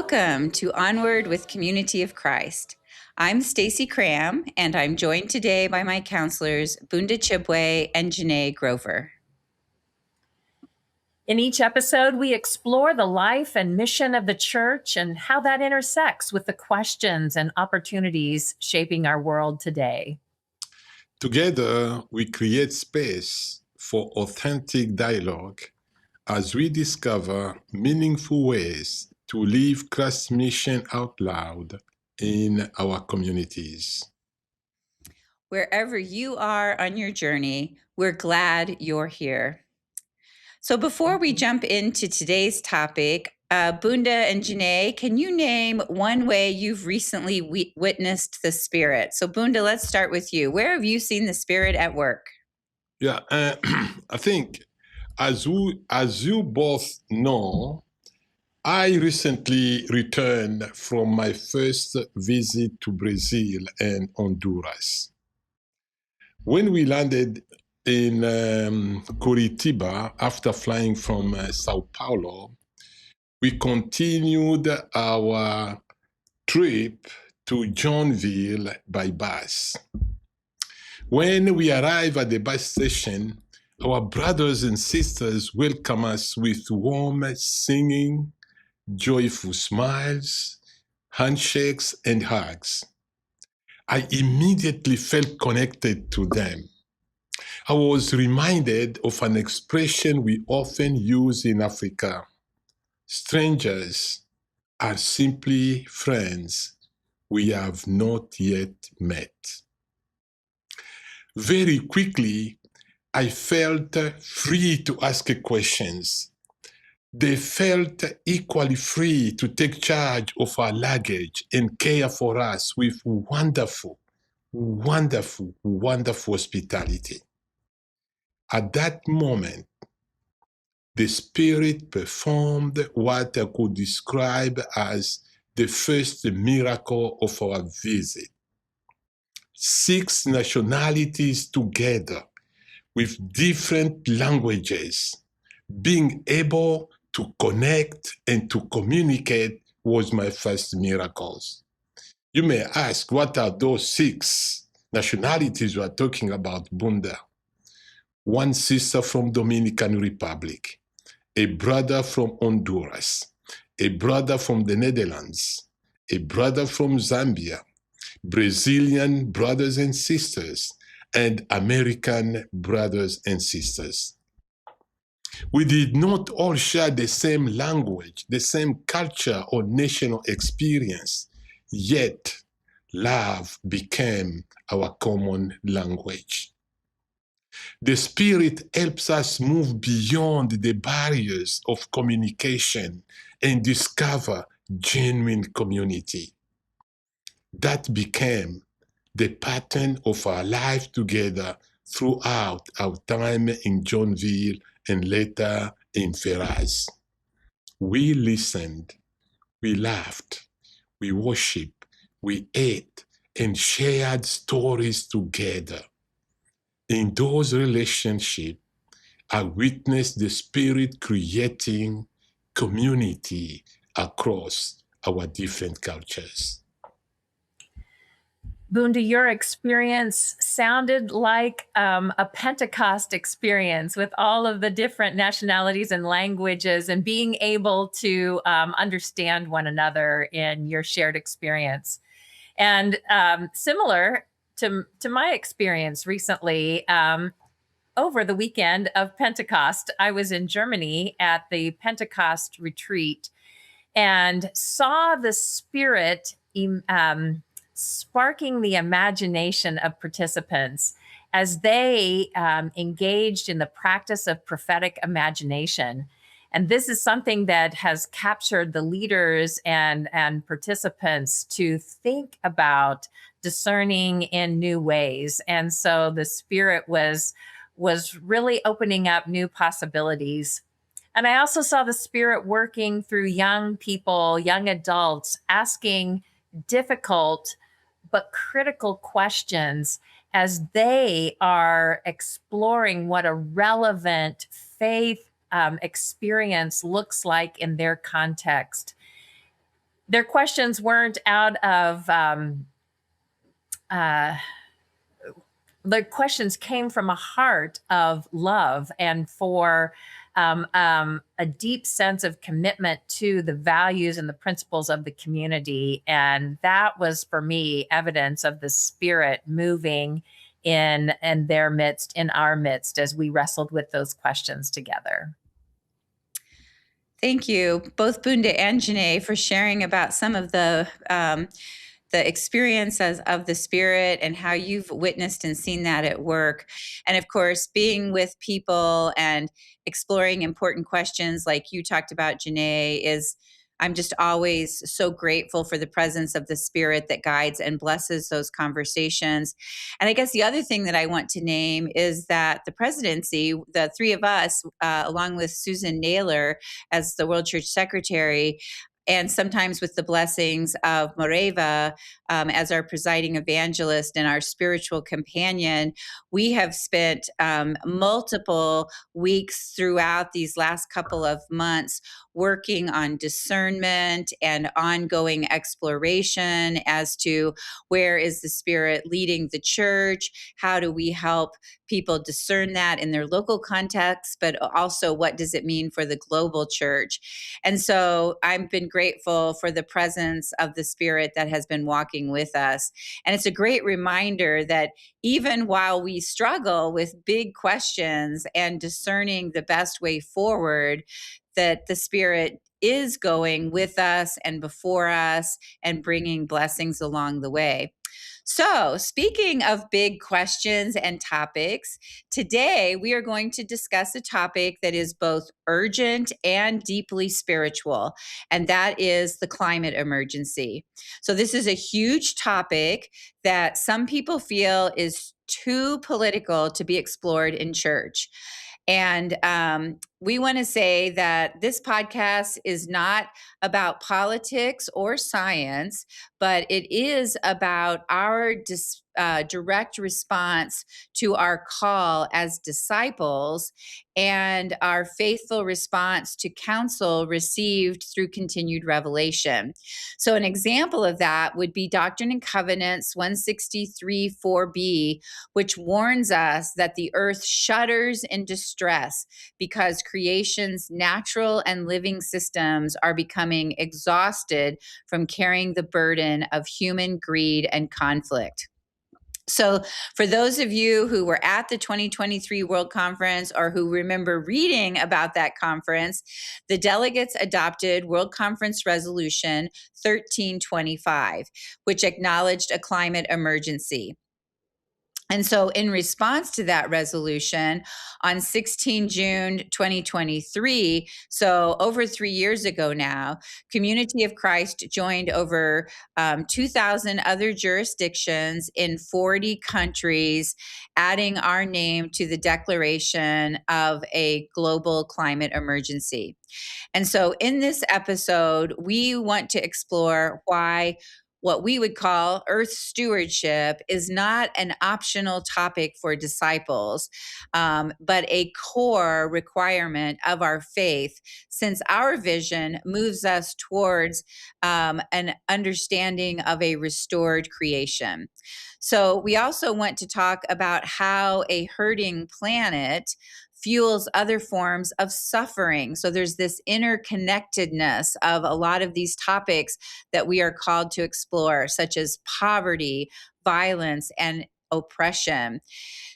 Welcome to Onward with Community of Christ. I'm Stacey Cramm, and I'm joined today by my counselors, Bunda Chibwe and Janné Grover. In each episode, we explore the life and mission of the church and how that intersects with the questions and opportunities shaping our world today. Together, we create space for authentic dialogue as we discover meaningful ways to live Christ's mission out loud in our communities. Wherever you are on your journey, we're glad you're here. So before we jump into today's topic, Bunda and Janné, can you name one way you've recently witnessed the Spirit? So Bunda, let's start with you. Where have you seen the Spirit at work? Yeah, I think as you both know, I recently returned from my first visit to Brazil and Honduras. When we landed in Curitiba after flying from Sao Paulo, we continued our trip to Joinville by bus. When we arrived at the bus station, our brothers and sisters welcomed us with warm singing, joyful smiles, handshakes, and hugs. I immediately felt connected to them. I was reminded of an expression we often use in Africa. Strangers are simply friends we have not yet met. Very quickly, I felt free to ask questions. They felt equally free to take charge of our luggage and care for us with wonderful, wonderful, wonderful hospitality. At that moment, the Spirit performed what I could describe as the first miracle of our visit. 6 nationalities together with different languages, being able to connect and to communicate was my first miracles. You may ask, what are those 6 nationalities we are talking about, Bunda? One sister from Dominican Republic, a brother from Honduras, a brother from the Netherlands, a brother from Zambia, Brazilian brothers and sisters, and American brothers and sisters. We did not all share the same language, the same culture or national experience, yet love became our common language. The Spirit helps us move beyond the barriers of communication and discover genuine community. That became the pattern of our life together throughout our time in Joinville and later in Ferraz. We listened, we laughed, we worshiped, we ate, and shared stories together. In those relationships, I witnessed the Spirit creating community across our different cultures. Bunda, your experience sounded like a Pentecost experience with all of the different nationalities and languages and being able to understand one another in your shared experience. And similar to my experience recently, over the weekend of Pentecost, I was in Germany at the Pentecost retreat and saw the Spirit sparking the imagination of participants as they engaged in the practice of prophetic imagination. And this is something that has captured the leaders and participants to think about discerning in new ways. And so the Spirit was really opening up new possibilities. And I also saw the Spirit working through young people, young adults, asking difficult but critical questions as they are exploring what a relevant faith experience looks like in their context. their questions weren't out of the questions came from a heart of love and for a deep sense of commitment to the values and the principles of the community. And that was, for me, evidence of the Spirit moving in their midst, in our midst, as we wrestled with those questions together. Thank you, both Bunda and Janné, for sharing about some of the experiences of the Spirit and how you've witnessed and seen that at work. And of course, being with people and exploring important questions like you talked about, Janné, I'm just always so grateful for the presence of the Spirit that guides and blesses those conversations. And I guess the other thing that I want to name is that the presidency, the three of us, along with Susan Naylor as the World Church Secretary, and sometimes with the blessings of Moreva as our presiding evangelist and our spiritual companion, we have spent multiple weeks throughout these last couple of months working on discernment and ongoing exploration as to where is the Spirit leading the church, how do we help people discern that in their local context, but also what does it mean for the global church. And so I've been grateful for the presence of the Spirit that has been walking with us. And it's a great reminder that even while we struggle with big questions and discerning the best way forward, that the Spirit is going with us and before us and bringing blessings along the way. So, speaking of big questions and topics, today we are going to discuss a topic that is both urgent and deeply spiritual, and that is the climate emergency. So, this is a huge topic that some people feel is too political to be explored in church. And we want to say that this podcast is not about politics or science, but it is about our direct response to our call as disciples and our faithful response to counsel received through continued revelation. So an example of that would be Doctrine and Covenants 163:4b, which warns us that the earth shudders in distress because creation's natural and living systems are becoming exhausted from carrying the burden of human greed and conflict. So, for those of you who were at the 2023 World Conference or who remember reading about that conference, the delegates adopted World Conference Resolution 1325, which acknowledged a climate emergency. And so in response to that resolution, on 16 June 2023, so over 3 years ago now, Community of Christ joined over 2,000 other jurisdictions in 40 countries, adding our name to the declaration of a global climate emergency. And so in this episode, we want to explore why what we would call earth stewardship is not an optional topic for disciples, but a core requirement of our faith, since our vision moves us towards an understanding of a restored creation. So we also want to talk about how a hurting planet fuels other forms of suffering. So there's this interconnectedness of a lot of these topics that we are called to explore, such as poverty, violence, and oppression.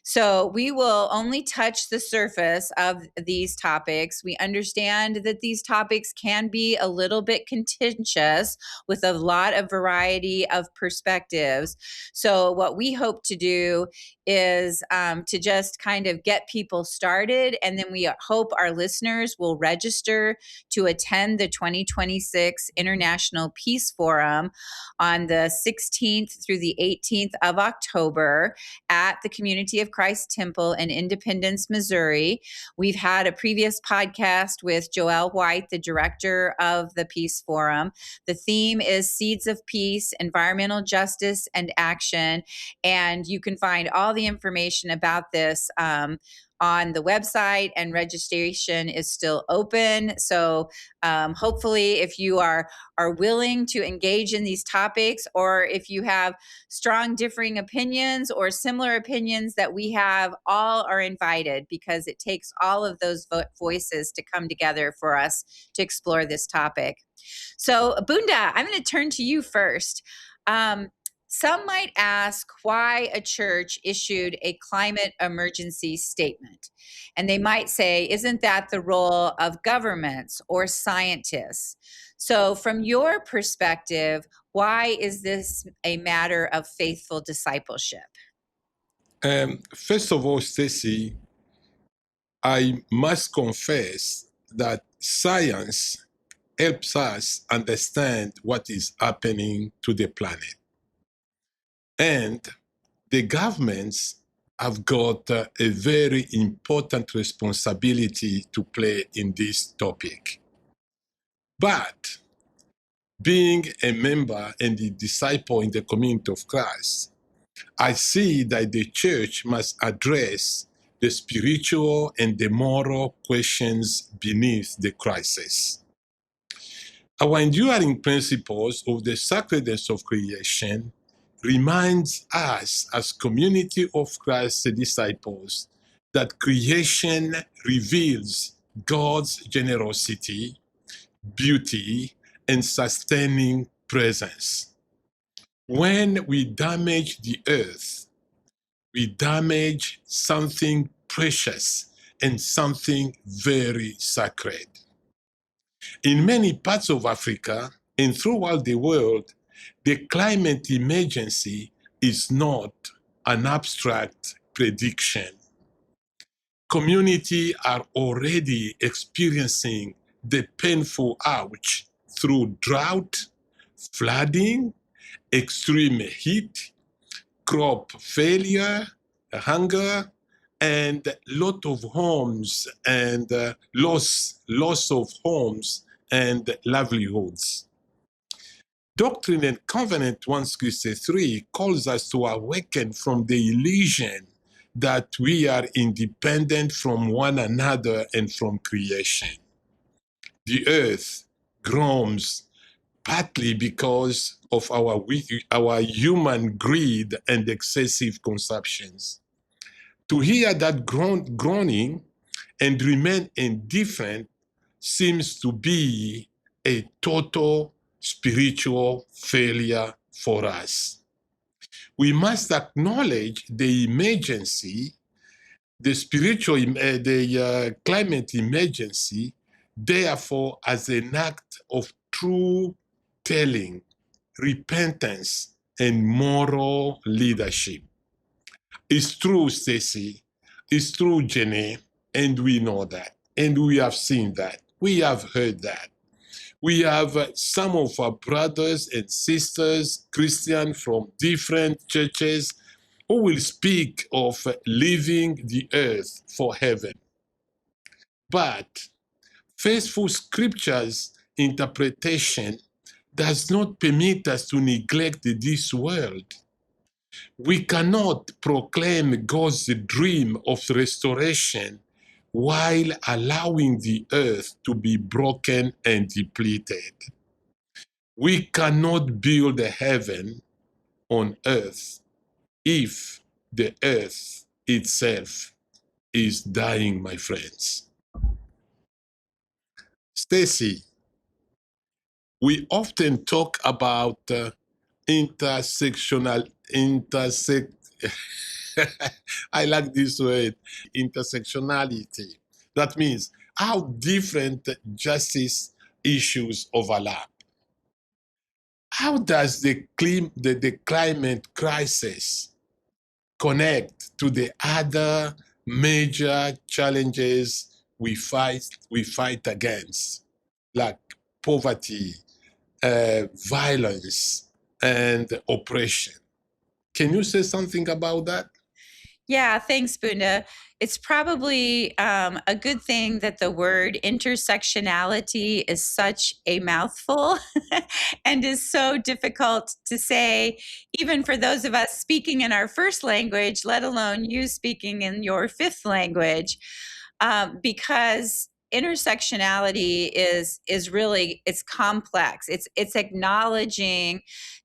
So we will only touch the surface of these topics. We understand that these topics can be a little bit contentious with a lot of variety of perspectives. So what we hope to do is to just kind of get people started, and then we hope our listeners will register to attend the 2026 International Peace Forum on the 16th through the 18th of October at the Community of Christ Temple in Independence, Missouri. We've had a previous podcast with Joelle White, the director of the Peace Forum. The theme is Seeds of Peace, Environmental Justice and Action. And you can find all the information about this on the website, and registration is still open. So hopefully, if you are willing to engage in these topics, or if you have strong differing opinions or similar opinions that we have, all are invited, because it takes all of those voices to come together for us to explore this topic. So Bunda, I'm going to turn to you first. Some might ask why a church issued a climate emergency statement. And they might say, isn't that the role of governments or scientists? So from your perspective, why is this a matter of faithful discipleship? First of all, Stassi, I must confess that science helps us understand what is happening to the planet. And the governments have got a very important responsibility to play in this topic. But being a member and a disciple in the community of Christ, I see that the church must address the spiritual and the moral questions beneath the crisis. Our enduring principles of the sacredness of creation reminds us as community of Christ's disciples that creation reveals God's generosity, beauty, and sustaining presence. When we damage the earth, we damage something precious and something very sacred. In many parts of Africa and throughout the world, the climate emergency is not an abstract prediction. Communities are already experiencing the painful ouch through drought, flooding, extreme heat, crop failure, hunger, and lot of homes and loss of homes and livelihoods. Doctrine and Covenant 163 calls us to awaken from the illusion that we are independent from one another and from creation. The earth groans partly because of our human greed and excessive consumptions. To hear that groaning and remain indifferent seems to be a total spiritual failure for us. We must acknowledge the emergency, the climate emergency, therefore, as an act of true telling, repentance, and moral leadership. It's true, Stassi. It's true, Janné, and we know that. And we have seen that. We have heard that. We have some of our brothers and sisters, Christians from different churches, who will speak of leaving the earth for heaven. But faithful scriptures interpretation does not permit us to neglect this world. We cannot proclaim God's dream of restoration while allowing the earth to be broken and depleted. We cannot build a heaven on earth if the earth itself is dying, my friends. Stassi, we often talk about I like this word, intersectionality. That means how different justice issues overlap. How does the climate crisis connect to the other major challenges we fight against, like poverty, violence, and oppression? Can you say something about that? Yeah, thanks, Bunda. It's probably a good thing that the word intersectionality is such a mouthful and is so difficult to say, even for those of us speaking in our first language, let alone you speaking in your fifth language, because intersectionality is really, it's complex. It's acknowledging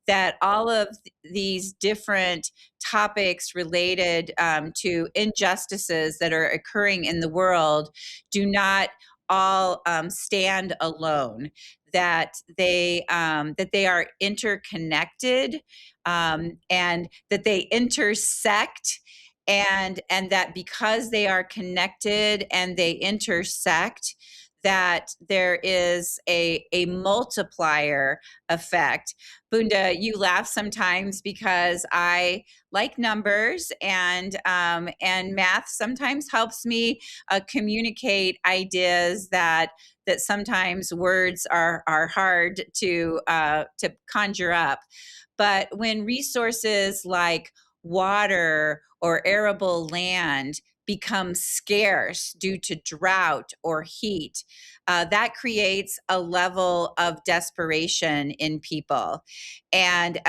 that all of these different topics related to injustices that are occurring in the world do not all stand alone. That they are interconnected, and that they intersect, and that because they are connected and they intersect, that there is a multiplier effect. Bunda, you laugh sometimes because I like numbers, and math sometimes helps me communicate ideas that sometimes words are hard to conjure up. But when resources like water or arable land become scarce due to drought or heat, that creates a level of desperation in people. And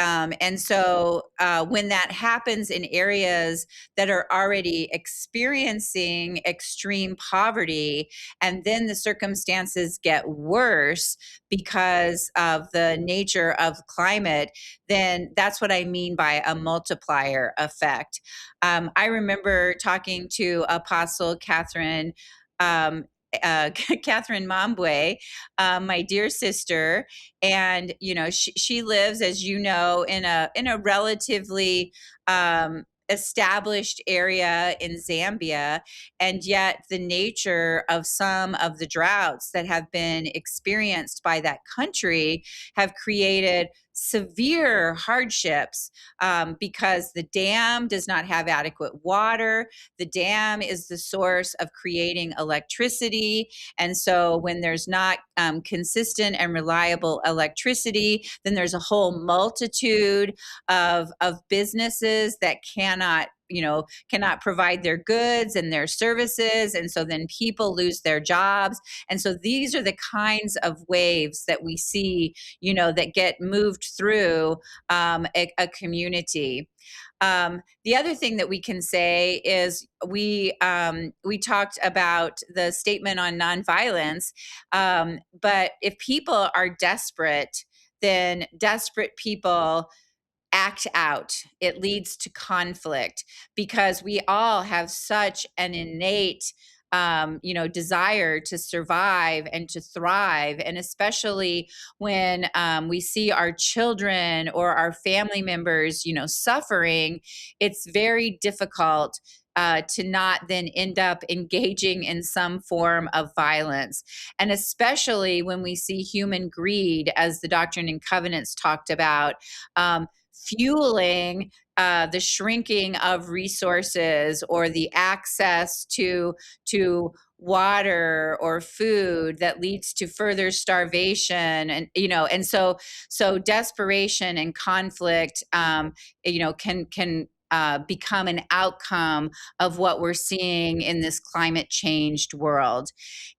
so when that happens in areas that are already experiencing extreme poverty, and then the circumstances get worse because of the nature of climate, then that's what I mean by a multiplier effect. I remember talking to Apostle Catherine. Catherine Mambwe, my dear sister, and she lives, as you know, in a relatively established area in Zambia, and yet the nature of some of the droughts that have been experienced by that country have created severe hardships, because the dam does not have adequate water. The dam is the source of creating electricity. And so when there's not consistent and reliable electricity, then there's a whole multitude of businesses that cannot provide their goods and their services. And so then people lose their jobs. And so these are the kinds of waves that we see, that get moved through a community. The other thing that we can say is we talked about the statement on nonviolence, but if people are desperate, then desperate people act out. It leads to conflict, because we all have such an innate desire to survive and to thrive. And especially when we see our children or our family members, suffering, it's very difficult to not then end up engaging in some form of violence. And especially when we see human greed, as the Doctrine and Covenants talked about, fueling the shrinking of resources or the access to water or food that leads to further starvation. And so desperation and conflict can become an outcome of what we're seeing in this climate changed world.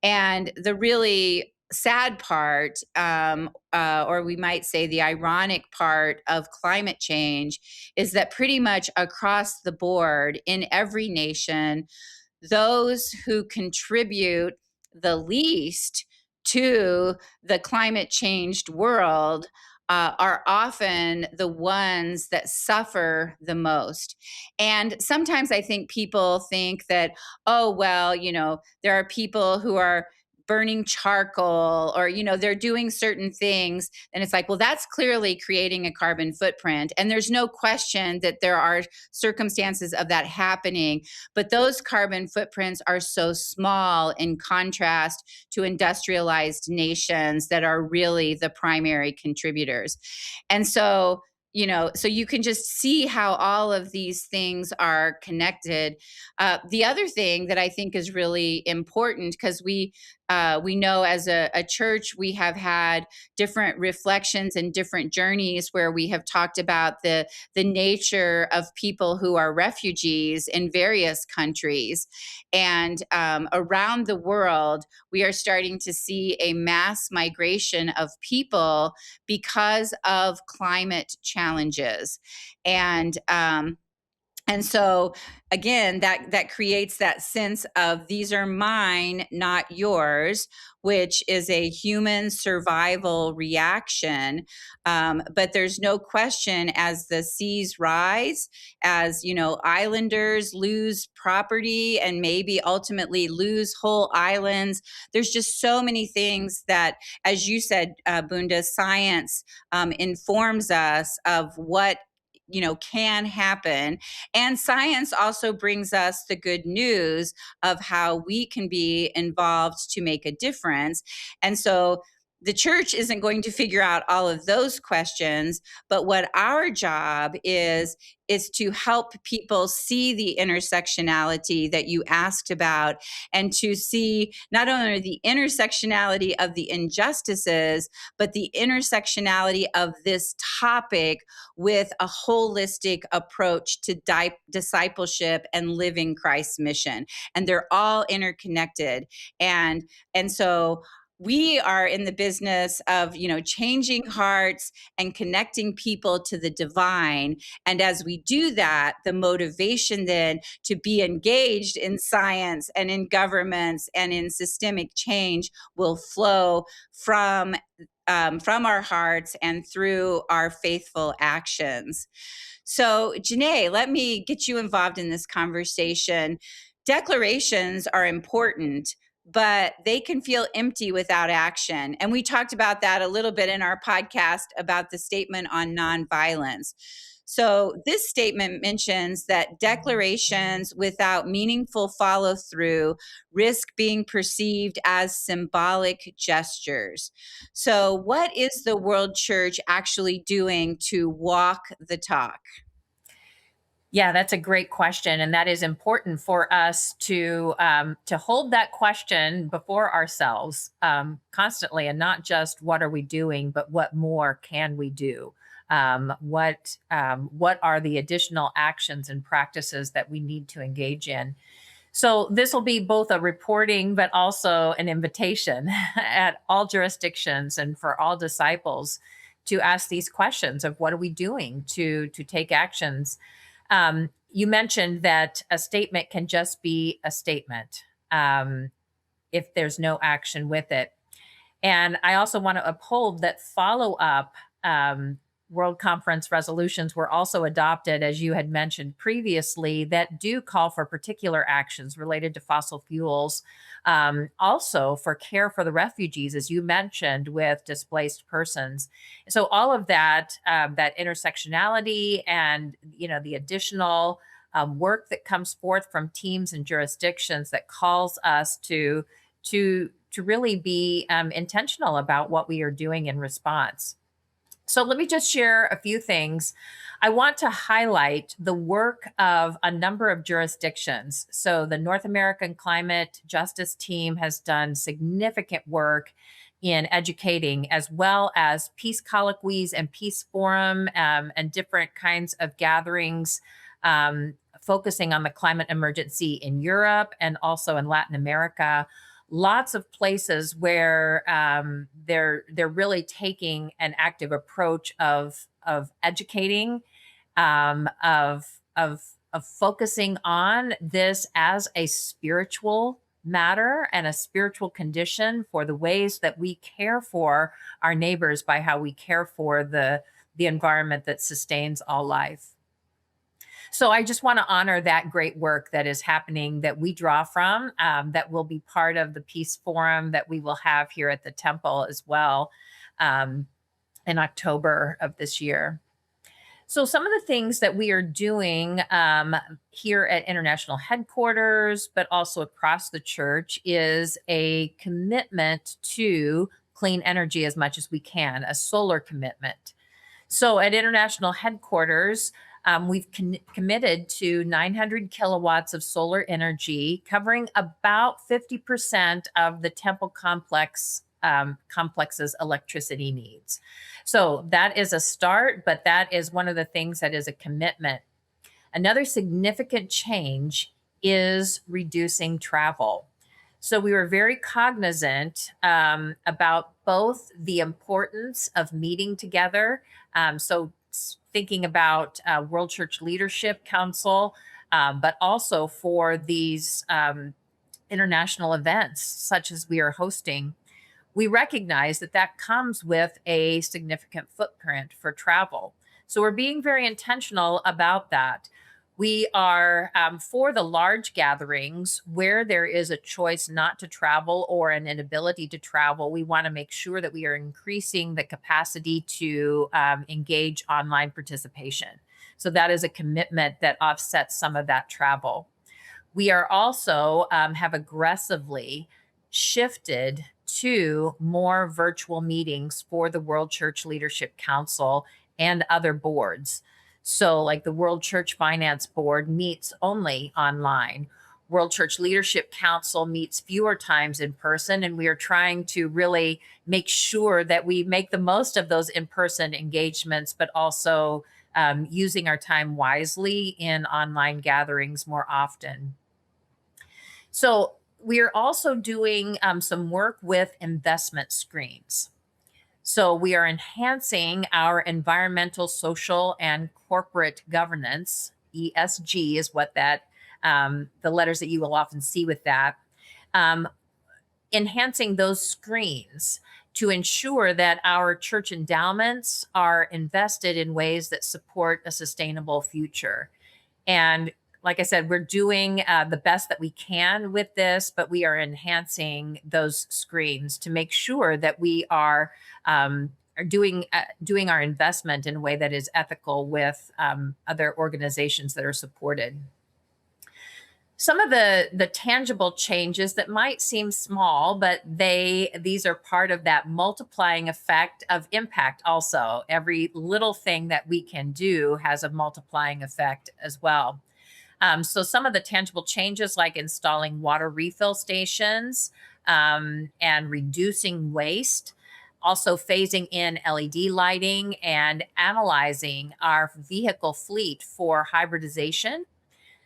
And the really sad part, or we might say the ironic part of climate change, is that pretty much across the board in every nation, those who contribute the least to the climate changed world are often the ones that suffer the most. And sometimes I think people think that, oh, well, there are people who are burning charcoal, or they're doing certain things, and it's like, well, that's clearly creating a carbon footprint, and there's no question that there are circumstances of that happening, but those carbon footprints are so small in contrast to industrialized nations that are really the primary contributors. And so so you can just see how all of these things are connected. The other thing that I think is really important, because we we know as a church, we have had different reflections and different journeys where we have talked about the nature of people who are refugees in various countries. And around the world, we are starting to see a mass migration of people because of climate challenges. And so again, that creates that sense of these are mine, not yours, which is a human survival reaction. But there's no question, as the seas rise, as islanders lose property and maybe ultimately lose whole islands, there's just so many things that, as you said, Bunda, science informs us of what can happen. And science also brings us the good news of how we can be involved to make a difference. And so the church isn't going to figure out all of those questions, but what our job is to help people see the intersectionality that you asked about, and to see not only the intersectionality of the injustices, but the intersectionality of this topic with a holistic approach to discipleship and living Christ's mission. And they're all interconnected. And so we are in the business of changing hearts and connecting people to the divine. And as we do that, the motivation then to be engaged in science and in governments and in systemic change will flow from our hearts and through our faithful actions. So, Janné, let me get you involved in this conversation. Declarations are important, but they can feel empty without action. And we talked about that a little bit in our podcast about the statement on nonviolence. So this statement mentions that declarations without meaningful follow through risk being perceived as symbolic gestures. So what is the World Church actually doing to walk the talk? Yeah, that's a great question, and that is important for us to hold that question before ourselves constantly, and not just what are we doing, but what more can we do? What are the additional actions and practices that we need to engage in? So this will be both a reporting, but also an invitation at all jurisdictions and for all disciples to ask these questions of what are we doing to take actions. You mentioned that a statement can just be a statement if there's no action with it. And I also want to uphold that follow-up World Conference resolutions were also adopted, as you had mentioned previously, that do call for particular actions related to fossil fuels. Also for care for the refugees, as you mentioned, with displaced persons. So all of that, that intersectionality and the additional work that comes forth from teams and jurisdictions that calls us to really be intentional about what we are doing in response. So let me just share a few things. I want to highlight the work of a number of jurisdictions. So the North American Climate Justice Team has done significant work in educating, as well as peace colloquies and peace forum and different kinds of gatherings focusing on the climate emergency in Europe and also in Latin America. Lots of places where they're really taking an active approach of educating, of focusing on this as a spiritual matter and a spiritual condition for the ways that we care for our neighbors by how we care for the environment that sustains all life. So I just want to honor that great work that is happening, that we draw from, that will be part of the Peace Forum that we will have here at the temple as well in October of this year. So some of the things that we are doing here at International Headquarters, but also across the church, is a commitment to clean energy as much as we can, a solar commitment. So at International Headquarters, We've committed to 900 kilowatts of solar energy, covering about 50% of the temple complex's electricity needs. So that is a start, but that is one of the things that is a commitment. Another significant change is reducing travel. So we were very cognizant about both the importance of meeting together. So thinking about World Church Leadership Council, but also for these international events such as we are hosting, we recognize that that comes with a significant footprint for travel. So we're being very intentional about that. We are, for the large gatherings where there is a choice not to travel or an inability to travel, we want to make sure that we are increasing the capacity to engage online participation. So that is a commitment that offsets some of that travel. We are also have aggressively shifted to more virtual meetings for the World Church Leadership Council and other boards. So like the World Church Finance Board meets only online. World Church Leadership Council meets fewer times in person, and we are trying to really make sure that we make the most of those in-person engagements, but also using our time wisely in online gatherings more often. So we are also doing some work with investment screens. So we are enhancing our environmental, social, and corporate governance. ESG is what that, the letters that you will often see with that. Enhancing those screens to ensure that our church endowments are invested in ways that support a sustainable future. And like I said, we're doing the best that we can with this, but we are enhancing those screens to make sure that we are doing our investment in a way that is ethical with other organizations that are supported. Some of the tangible changes that might seem small, but these are part of that multiplying effect of impact also. Every little thing that we can do has a multiplying effect as well. So some of the tangible changes like installing water refill stations and reducing waste, also phasing in LED lighting and analyzing our vehicle fleet for hybridization.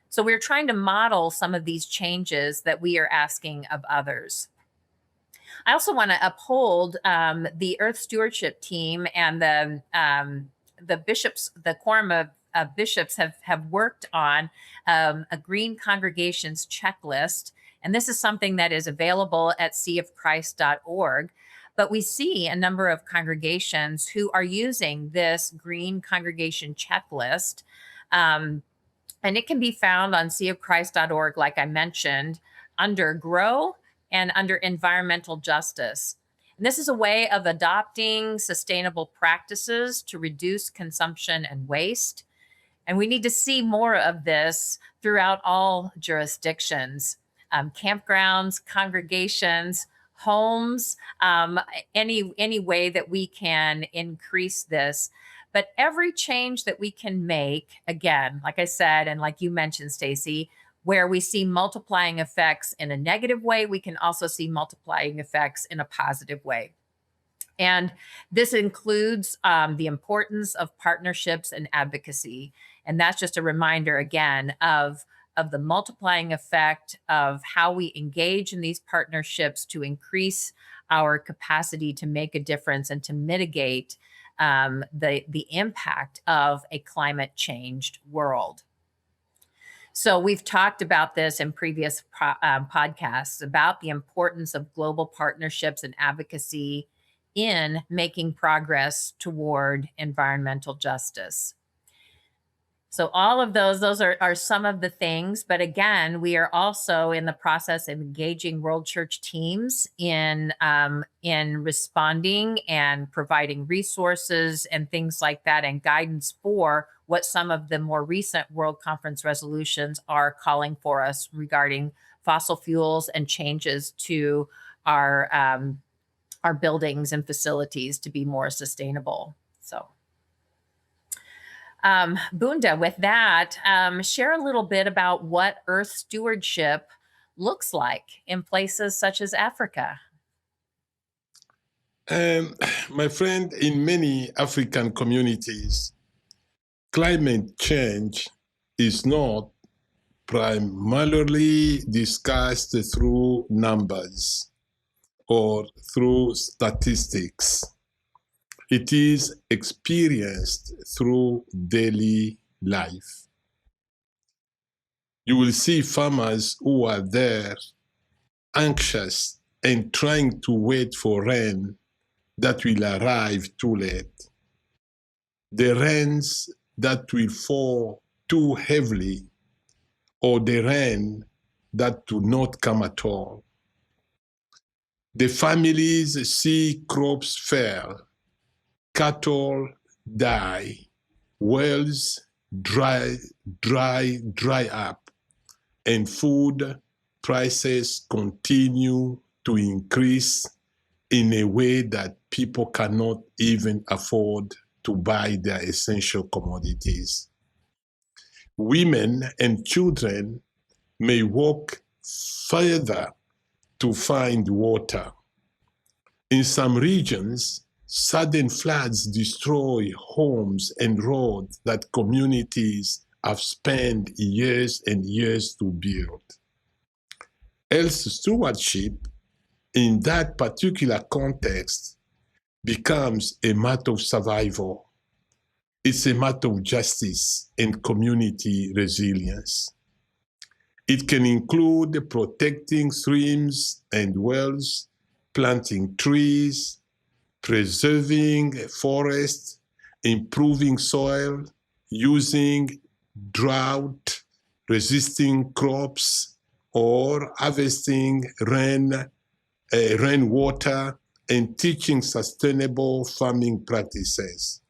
So we're trying to model some of these changes that we are asking of others. I also want to uphold the Earth Stewardship team and the bishops, the quorum of bishops have worked on a green congregations checklist. And this is something that is available at seaofchrist.org. But we see a number of congregations who are using this green congregation checklist. And it can be found on seaofchrist.org, like I mentioned, under Grow and under Environmental Justice. And this is a way of adopting sustainable practices to reduce consumption and waste. And we need to see more of this throughout all jurisdictions, campgrounds, congregations, homes, any way that we can increase this. But every change that we can make, again, like I said, and like you mentioned, Stassi, where we see multiplying effects in a negative way, we can also see multiplying effects in a positive way. And this includes the importance of partnerships and advocacy. And that's just a reminder, again, of the multiplying effect of how we engage in these partnerships to increase our capacity to make a difference and to mitigate the impact of a climate changed world. So we've talked about this in previous podcasts about the importance of global partnerships and advocacy in making progress toward environmental justice. So all of those are some of the things. But again, we are also in the process of engaging World Church teams in responding and providing resources and things like that and guidance for what some of the more recent World Conference resolutions are calling for us regarding fossil fuels and changes to our buildings and facilities to be more sustainable. So Bunda, with that, share a little bit about what Earth stewardship looks like in places such as Africa. My friend, in many African communities, climate change is not primarily discussed through numbers or through statistics. It is experienced through daily life. You will see farmers who are there anxious and trying to wait for rain that will arrive too late. The rains that will fall too heavily, or the rain that do not come at all. The families see crops fail, cattle die, wells dry up, and food prices continue to increase in a way that people cannot even afford to buy their essential commodities. Women and children may walk further to find water. In some regions, sudden floods destroy homes and roads that communities have spent years and years to build. Earth stewardship in that particular context becomes a matter of survival. It's a matter of justice and community resilience. It can include protecting streams and wells, planting trees, preserving forests, improving soil, using drought-resisting crops, or harvesting rainwater and teaching sustainable farming practices.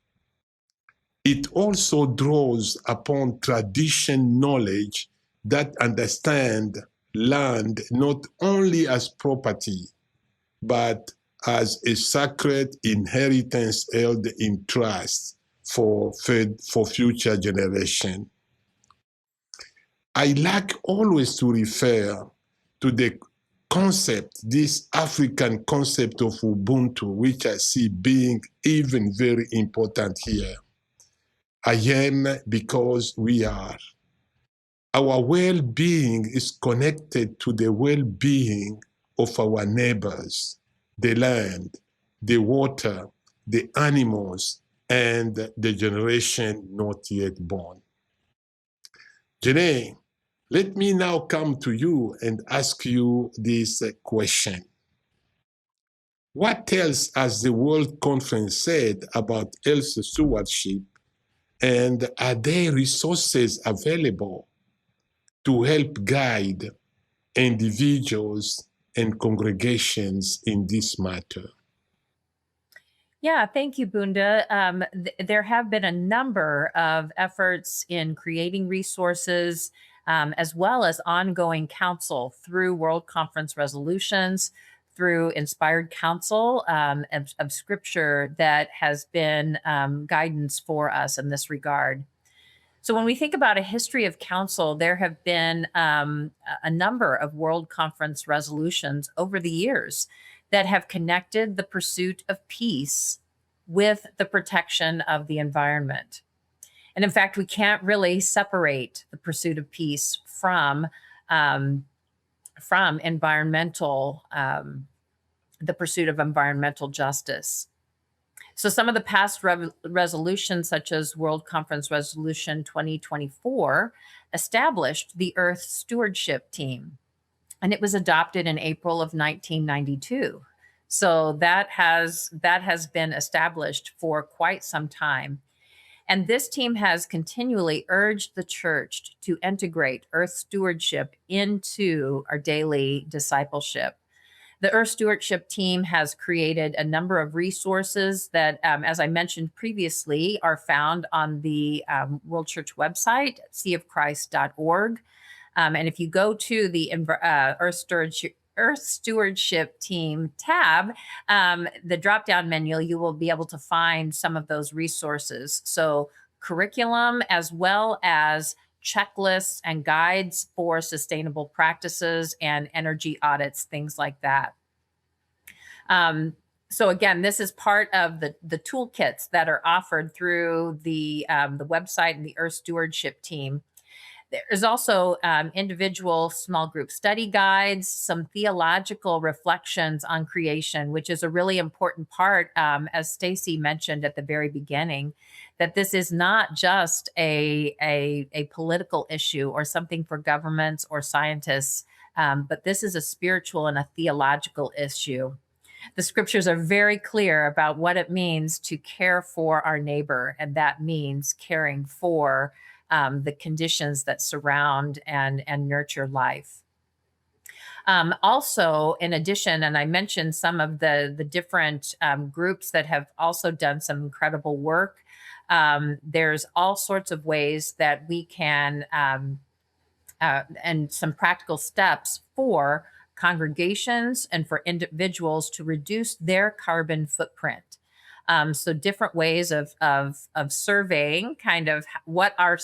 It also draws upon tradition knowledge that understand land not only as property, but as a sacred inheritance held in trust for future generations. I like always to refer to the concept, this African concept of Ubuntu, which I see being even very important here. I am because we are. Our well-being is connected to the well-being of our neighbors, the land, the water, the animals, and the generation not yet born. Janné, let me now come to you and ask you this question. What else has the World Conference said about Earth stewardship, and are there resources available to help guide individuals and congregations in this matter? Yeah, thank you, Bunda. There have been a number of efforts in creating resources, as well as ongoing counsel through World Conference resolutions, through inspired counsel of scripture that has been guidance for us in this regard. So when we think about a history of counsel, there have been a number of World Conference resolutions over the years that have connected the pursuit of peace with the protection of the environment. And in fact, we can't really separate the pursuit of peace from environmental, the pursuit of environmental justice. So some of the past resolutions, such as World Conference Resolution 2024, established the Earth Stewardship Team, and it was adopted in April of 1992. So that has been established for quite some time. And this team has continually urged the church to integrate Earth stewardship into our daily discipleship. The Earth Stewardship Team has created a number of resources that, as I mentioned previously, are found on the World Church website, seaofchrist.org. And if you go to the Earth Stewardship Team tab, the drop-down menu, you will be able to find some of those resources. So curriculum as well as checklists and guides for sustainable practices and energy audits, things like that. So again, this is part of the toolkits that are offered through the website and the Earth Stewardship team. There's also individual small group study guides, some theological reflections on creation, which is a really important part, as Stacey mentioned at the very beginning, that this is not just a political issue or something for governments or scientists, but this is a spiritual and a theological issue. The scriptures are very clear about what it means to care for our neighbor, and that means caring for the conditions that surround and nurture life. Also, in addition, and I mentioned some of the different groups that have also done some incredible work. There's all sorts of ways that we can, and some practical steps for congregations and for individuals to reduce their carbon footprint. So different ways of surveying kind of what our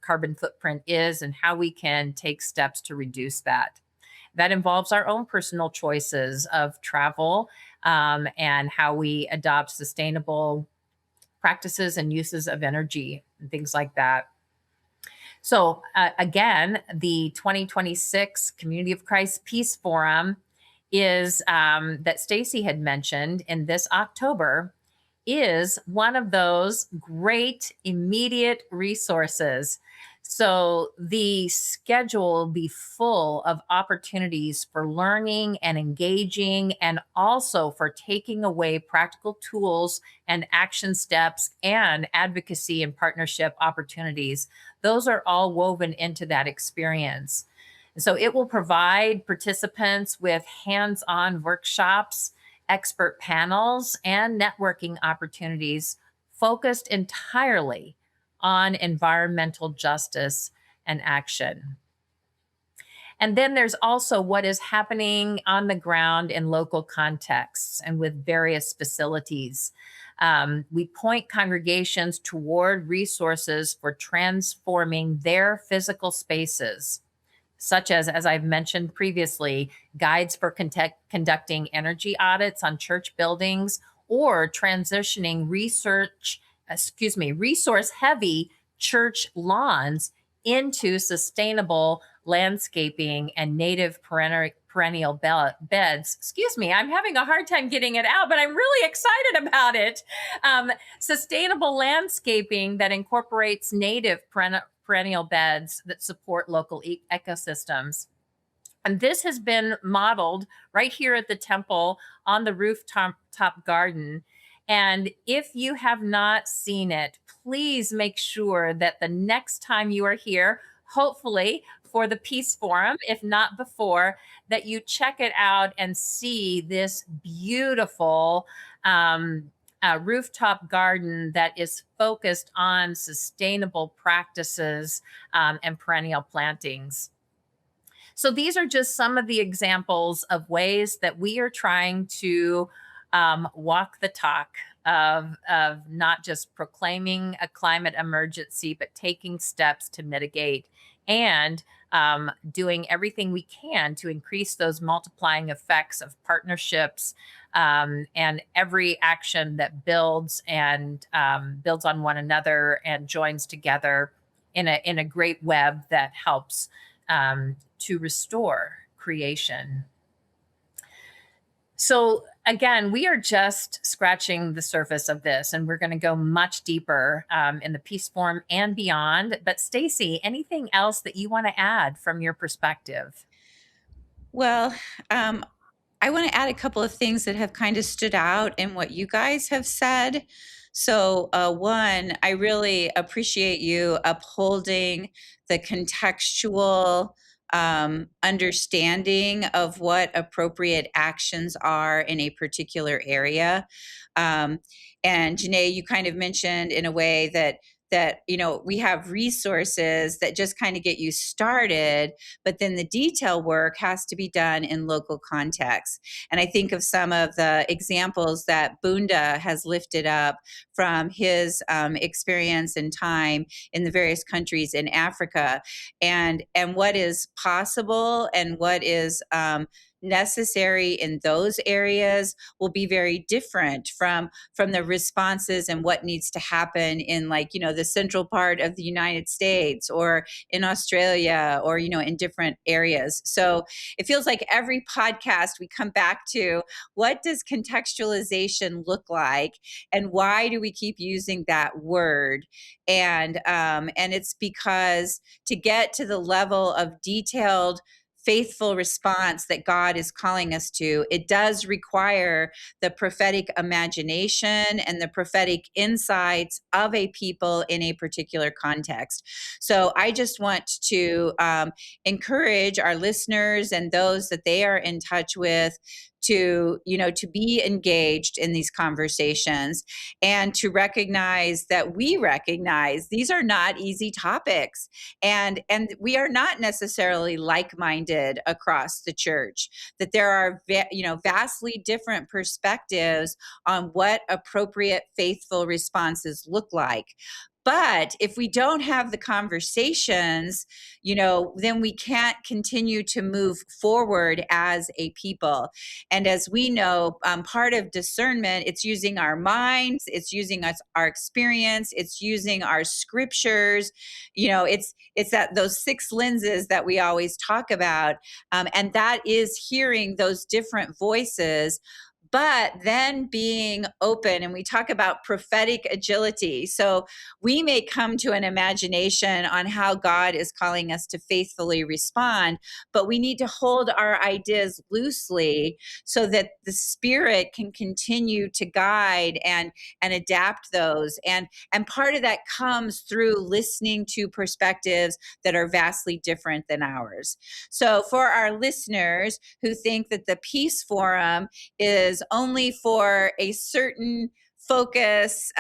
carbon footprint is and how we can take steps to reduce that. That involves our own personal choices of travel and how we adopt sustainable practices and uses of energy and things like that. So again, the 2026 Community of Christ Peace Forum is that Stacey had mentioned in this October is one of those great immediate resources. So the schedule will be full of opportunities for learning and engaging, and also for taking away practical tools and action steps and advocacy and partnership opportunities. Those are all woven into that experience. So it will provide participants with hands-on workshops, expert panels, and networking opportunities focused entirely on environmental justice and action. And then there's also what is happening on the ground in local contexts and with various facilities. We point congregations toward resources for transforming their physical spaces, such as I've mentioned previously, guides for conducting energy audits on church buildings, or transitioning resource-heavy church lawns into sustainable landscaping and native perennial beds. Excuse me, I'm having a hard time getting it out, but I'm really excited about it. Sustainable landscaping that incorporates native perennial beds that support local ecosystems. And this has been modeled right here at the temple on the rooftop garden. And if you have not seen it, please make sure that the next time you are here, hopefully for the Peace Forum, if not before, that you check it out and see this beautiful rooftop garden that is focused on sustainable practices and perennial plantings. So these are just some of the examples of ways that we are trying to walk the talk of not just proclaiming a climate emergency, but taking steps to mitigate and doing everything we can to increase those multiplying effects of partnerships and every action that builds and builds on one another and joins together in a great web that helps to restore creation. So again, we are just scratching the surface of this, and we're going to go much deeper in the Peace Forum and beyond. But Stacey, anything else that you want to add from your perspective? Well, I want to add a couple of things that have kind of stood out in what you guys have said. So one, I really appreciate you upholding the contextual understanding of what appropriate actions are in a particular area. And Janné, you kind of mentioned in a way that that, we have resources that just kind of get you started, but then the detail work has to be done in local context. And I think of some of the examples that Bunda has lifted up from his experience and time in the various countries in Africa, and what is possible and what is necessary in those areas will be very different from the responses and what needs to happen in, like, the central part of the United States or in Australia or, in different areas. So it feels like every podcast we come back to, what does contextualization look like and why do we keep using that word? And it's because to get to the level of detailed, faithful response that God is calling us to, it does require the prophetic imagination and the prophetic insights of a people in a particular context. So I just want to encourage our listeners and those that they are in touch with to be engaged in these conversations, and to recognize that we recognize these are not easy topics, and we are not necessarily like-minded across the church, that there are vastly different perspectives on what appropriate faithful responses look like. But if we don't have the conversations, then we can't continue to move forward as a people. And as we know, part of discernment, it's using our minds, it's using our experience, it's using our scriptures. It's that those 6 lenses that we always talk about, and that is hearing those different voices, but then being open. And we talk about prophetic agility. So we may come to an imagination on how God is calling us to faithfully respond, but we need to hold our ideas loosely so that the Spirit can continue to guide and adapt those. And part of that comes through listening to perspectives that are vastly different than ours. So for our listeners who think that the Peace Forum is only for a certain focus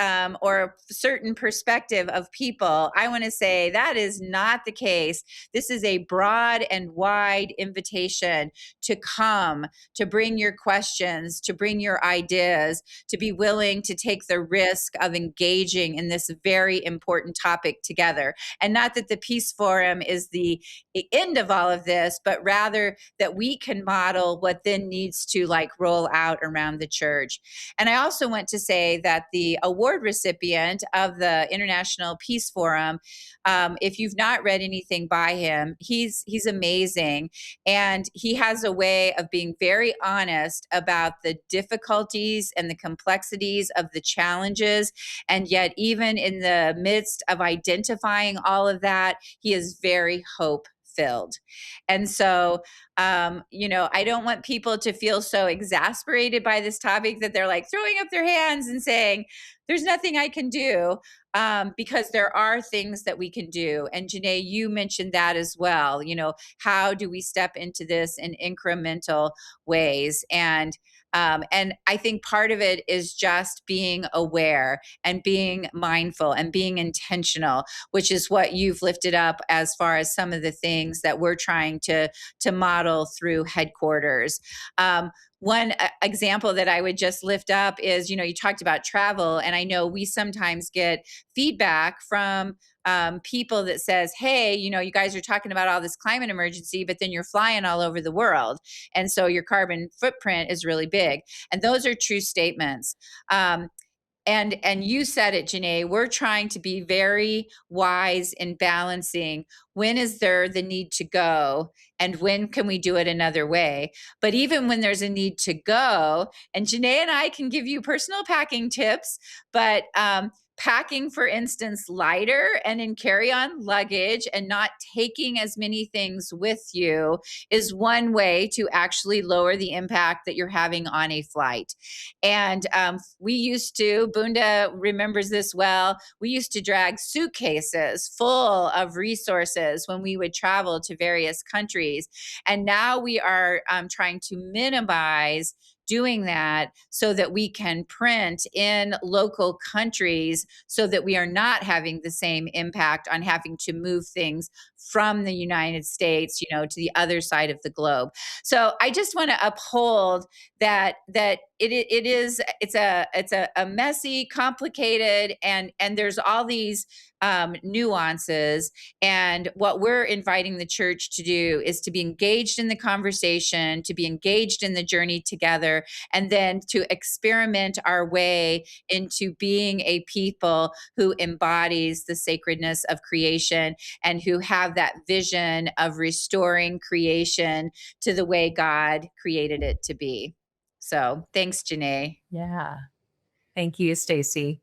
or a certain perspective of people, I want to say that is not the case. This is a broad and wide invitation to come, to bring your questions, to bring your ideas, to be willing to take the risk of engaging in this very important topic together. And not that the Peace Forum is the end of all of this, but rather that we can model what then needs to roll out around the church. And I also want to say that the award recipient of the International Peace Forum, if you've not read anything by him, he's amazing. And he has a way of being very honest about the difficulties and the complexities of the challenges. And yet, even in the midst of identifying all of that, he is very hope-filled. And so, I don't want people to feel so exasperated by this topic that they're throwing up their hands and saying, there's nothing I can do, because there are things that we can do. And Janné, you mentioned that as well. How do we step into this in incremental ways? And I think part of it is just being aware and being mindful and being intentional, which is what you've lifted up as far as some of the things that we're trying to model through headquarters. One example that I would just lift up is, you talked about travel, and I know we sometimes get feedback from people that says, hey, you guys are talking about all this climate emergency, but then you're flying all over the world. And so your carbon footprint is really big. And those are true statements. And you said it, Janné, we're trying to be very wise in balancing when is there the need to go and when can we do it another way. But even when there's a need to go, and Janné and I can give you personal packing tips, but packing, for instance, lighter and in carry-on luggage and not taking as many things with you is one way to actually lower the impact that you're having on a flight. And we used to, Bunda remembers this well, we used to drag suitcases full of resources when we would travel to various countries. And now we are trying to minimize doing that so that we can print in local countries so that we are not having the same impact on having to move things from the United States, to the other side of the globe. So I just want to uphold that it's a messy, complicated, and there's all these nuances. And what we're inviting the church to do is to be engaged in the conversation, to be engaged in the journey together, and then to experiment our way into being a people who embodies the sacredness of creation and who have that vision of restoring creation to the way God created it to be. So thanks, Janné. Yeah. Thank you, Stacey.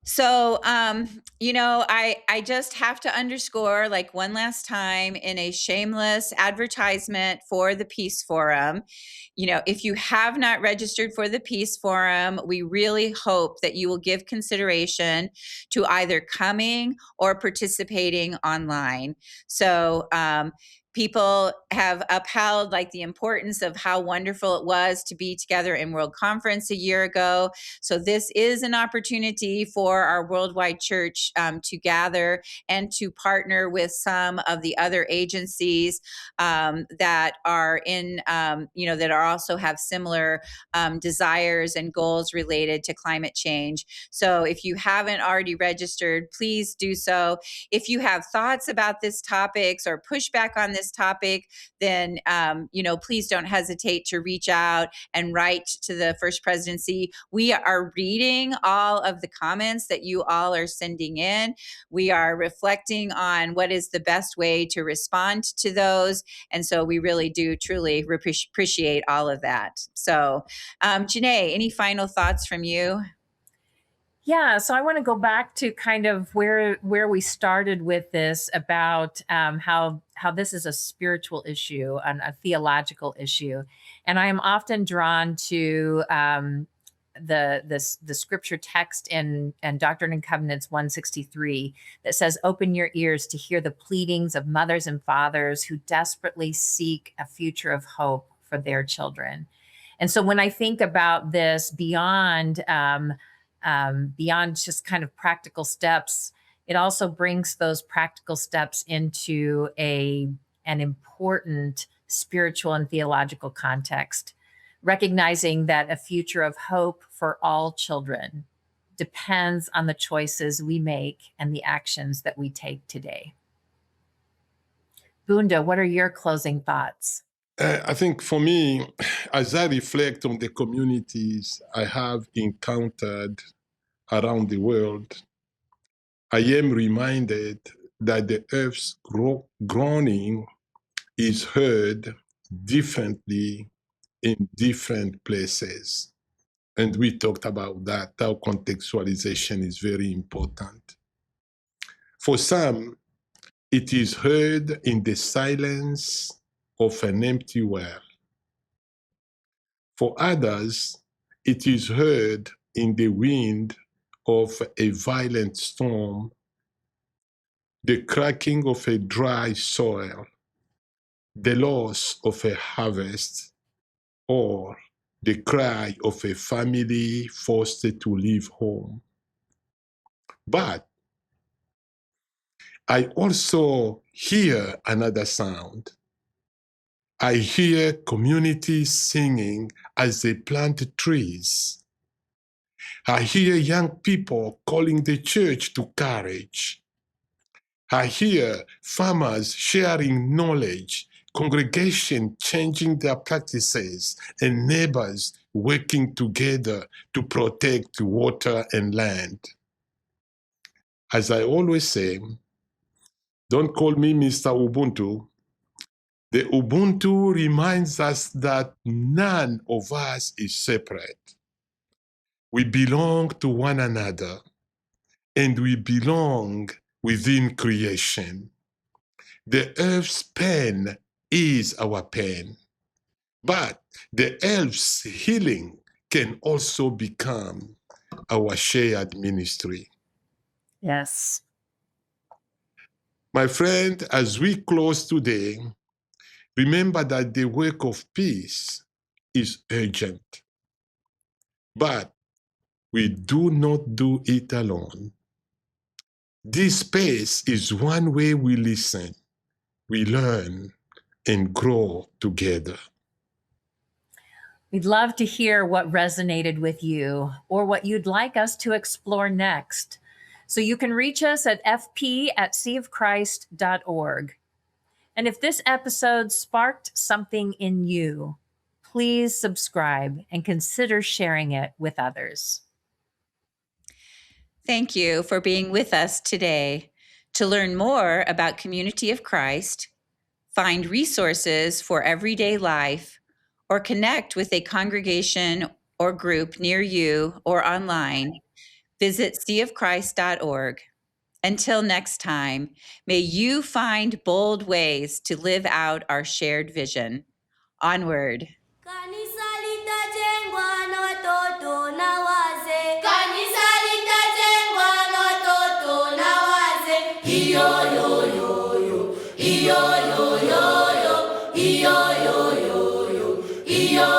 So, I just have to underscore, like, one last time, in a shameless advertisement for the Peace Forum, if you have not registered for the Peace Forum, we really hope that you will give consideration to either coming or participating online. So, people have upheld, like, the importance of how wonderful it was to be together in World Conference a year ago. So this is an opportunity for our worldwide church to gather and to partner with some of the other agencies that are in, that are also have similar desires and goals related to climate change. So if you haven't already registered, please do so. If you have thoughts about this topics or pushback on this topic, then, please don't hesitate to reach out and write to the First Presidency. We are reading all of the comments that you all are sending in. We are reflecting on what is the best way to respond to those. And so we really do truly appreciate all of that. So, Janné, any final thoughts from you? Yeah, so I want to go back to kind of where we started with this about how this is a spiritual issue and a theological issue, and I am often drawn to the scripture text in Doctrine and Covenants 163 that says, "Open your ears to hear the pleadings of mothers and fathers who desperately seek a future of hope for their children." And so when I think about this beyond just kind of practical steps, it also brings those practical steps into an important spiritual and theological context, recognizing that a future of hope for all children depends on the choices we make and the actions that we take today. Bunda, what are your closing thoughts? I think for me, as I reflect on the communities I have encountered around the world, I am reminded that the earth's groaning is heard differently in different places. And we talked about that, how contextualization is very important. For some, it is heard in the silence of an empty well. For others, it is heard in the wind of a violent storm, the cracking of a dry soil, the loss of a harvest, or the cry of a family forced to leave home. But I also hear another sound. I hear communities singing as they plant trees. I hear young people calling the church to courage. I hear farmers sharing knowledge, congregation changing their practices, and neighbors working together to protect water and land. As I always say, don't call me Mr. Ubuntu. The Ubuntu reminds us that none of us is separate. We belong to one another, and we belong within creation. The earth's pain is our pain, but the earth's healing can also become our shared ministry. Yes. My friend, as we close today, remember that the work of peace is urgent. But we do not do it alone. This space is one way we listen, we learn, and grow together. We'd love to hear what resonated with you or what you'd like us to explore next. So you can reach us at fp@seaofchrist.org. And if this episode sparked something in you, please subscribe and consider sharing it with others. Thank you for being with us today. To learn more about Community of Christ, find resources for everyday life, or connect with a congregation or group near you or online, visit seaofchrist.org. Until next time, may you find bold ways to live out our shared vision. Onward. Kanisa litajengwa na watoto na wazee. Kanisa litajengwa na watoto na wazee. Iyo yo yo yo. Iyo yo yo yo. Iyo yo yo yo. Iyo